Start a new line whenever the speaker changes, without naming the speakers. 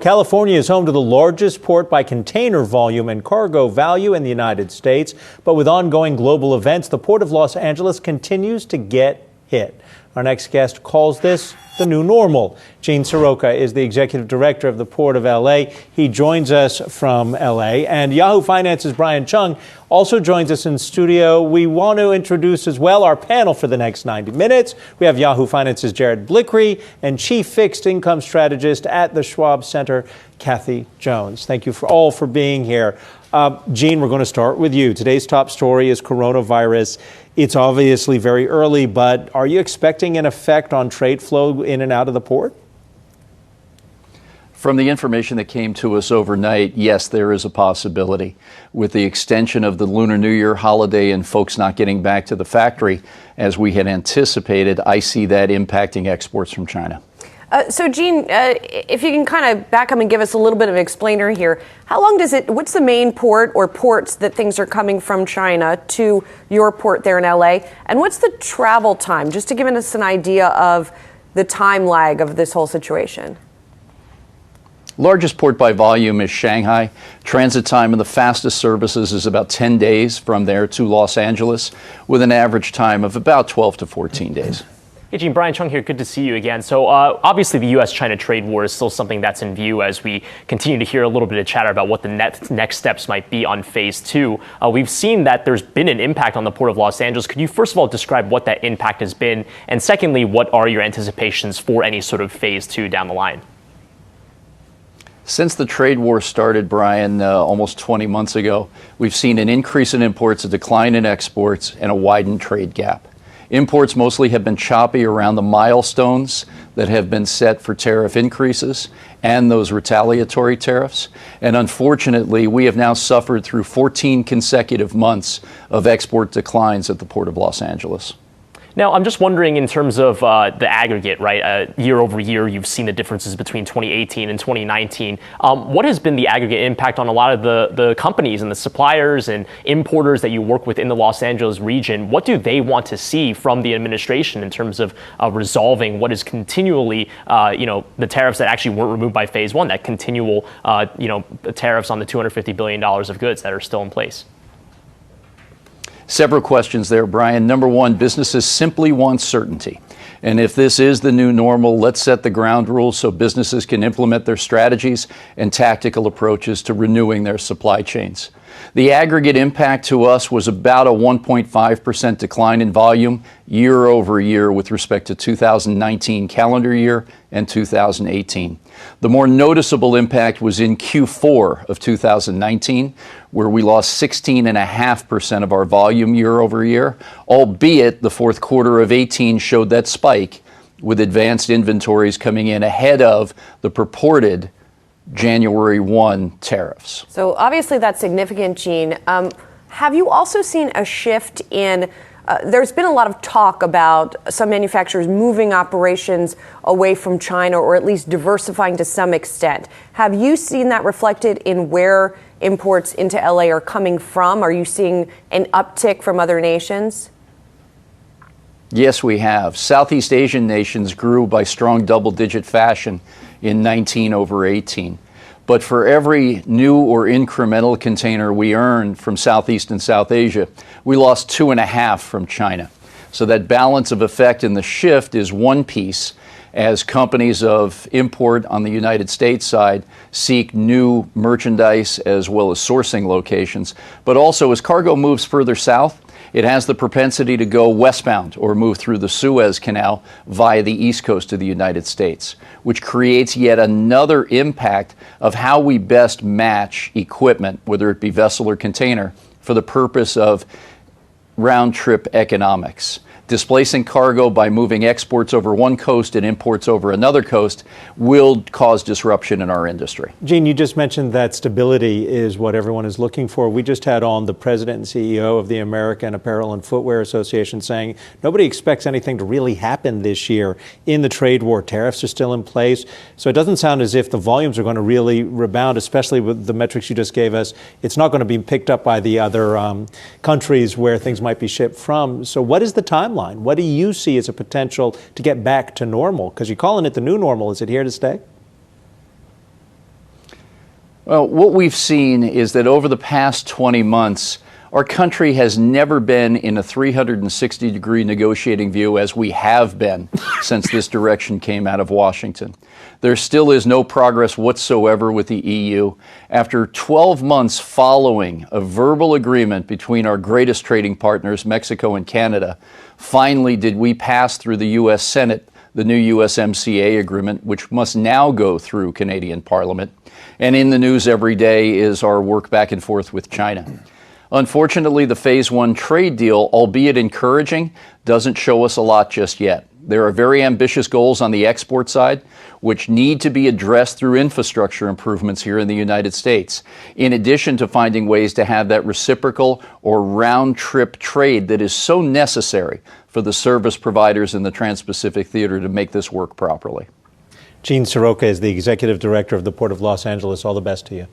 California is home to the largest port by container volume and cargo value in the United States. But with ongoing global events, the Port of Los Angeles continues to get hit. Our next guest calls this the new normal. Gene Seroka is the executive director of the Port of L.A. He joins us from L.A. And Yahoo Finance's Brian Cheung also joins us in studio. We want to introduce as well our panel for the next 90 minutes. We have Yahoo Finance's Jared Blickery and chief fixed income strategist at the Schwab Center, Kathy Jones. Thank you all for being here. Gene, we're going to start with you. Today's top story is coronavirus. It's obviously very early, but are you expecting an effect on trade flow in and out of the port?
From the information that came to us overnight, yes, there is a possibility. With the extension of the Lunar New Year holiday and folks not getting back to the factory as we had anticipated, I see that impacting exports from China.
So, Gene, if you can kind of back up and give us a little bit of an explainer here, how long does it, what's the main port or ports that things are coming from China to your port there in LA? And what's the travel time, just to give us an idea of the time lag of this whole situation?
Largest port by volume is Shanghai. Transit time of the fastest services is about 10 days from there to Los Angeles, with an average time of about 12 to 14 days.
Hey, Gene, Brian Cheung here. Good to see you again. So obviously the U.S.-China trade war is still something that's in view as we continue to hear a little bit of chatter about what the next steps might be on phase two. We've seen that there's been an impact on the Port of Los Angeles. Could you first of all describe what that impact has been? And secondly, what are your anticipations for any sort of phase two down the line?
Since the trade war started, Brian, almost 20 months ago, we've seen an increase in imports, a decline in exports, and a widened trade gap. Imports mostly have been choppy around the milestones that have been set for tariff increases and those retaliatory tariffs. And unfortunately, we have now suffered through 14 consecutive months of export declines at the Port of Los Angeles.
Now, I'm just wondering in terms of the aggregate, right? Year over year, you've seen the differences between 2018 and 2019. What has been the aggregate impact on a lot of the companies and the suppliers and importers that you work with in the Los Angeles region? What do they want to see from the administration in terms of resolving what is continually, the tariffs that actually weren't removed by phase one, that continual, tariffs on the $250 billion of goods that are still in place?
Several questions there, Brian. Number one, businesses simply want certainty. And if this is the new normal, let's set the ground rules so businesses can implement their strategies and tactical approaches to renewing their supply chains. The aggregate impact to us was about a 1.5% decline in volume year over year with respect to 2019 calendar year and 2018. The more noticeable impact was in Q4 of 2019, where we lost 16.5% of our volume year over year, albeit the fourth quarter of 18 showed that spike with advanced inventories coming in ahead of the purported January 1 tariffs.
So obviously that's significant, Gene. Have you also seen a shift in, there's been a lot of talk about some manufacturers moving operations away from China or at least diversifying to some extent. Have you seen that reflected in where imports into LA are coming from? Are you seeing an uptick from other nations?
Yes, we have. Southeast Asian nations grew by strong double-digit fashion in 19 over 18. But for every new or incremental container we earned from Southeast and South Asia, we lost 2.5 from China. So that balance of effect in the shift is one piece as companies of import on the United States side seek new merchandise as well as sourcing locations. But also as cargo moves further south, it has the propensity to go westbound or move through the Suez Canal via the east coast of the United States, which creates yet another impact of how we best match equipment, whether it be vessel or container, for the purpose of round-trip economics. Displacing cargo by moving exports over one coast and imports over another coast will cause disruption in our industry.
Gene, you just mentioned that stability is what everyone is looking for. We just had on the president and CEO of the American Apparel and Footwear Association saying nobody expects anything to really happen this year in the trade war. Tariffs are still in place. So it doesn't sound as if the volumes are going to really rebound, especially with the metrics you just gave us. It's not going to be picked up by the other countries where things might be shipped from. So what is the timeline? What do you see as a potential to get back to normal? Because you're calling it the new normal. Is it here to stay?
Well, what we've seen is that over the past 20 months, our country has never been in a 360-degree negotiating view as we have been since this direction came out of Washington. There still is no progress whatsoever with the EU. After 12 months following a verbal agreement between our greatest trading partners, Mexico and Canada, finally did we pass through the U.S. Senate the new USMCA agreement, which must now go through Canadian Parliament. And in the news every day is our work back and forth with China. Unfortunately, the Phase 1 trade deal, albeit encouraging, doesn't show us a lot just yet. There are very ambitious goals on the export side, which need to be addressed through infrastructure improvements here in the United States, in addition to finding ways to have that reciprocal or round-trip trade that is so necessary for the service providers in the Trans-Pacific Theater to make this work properly.
Gene Seroka is the Executive Director of the Port of Los Angeles. All the best to you.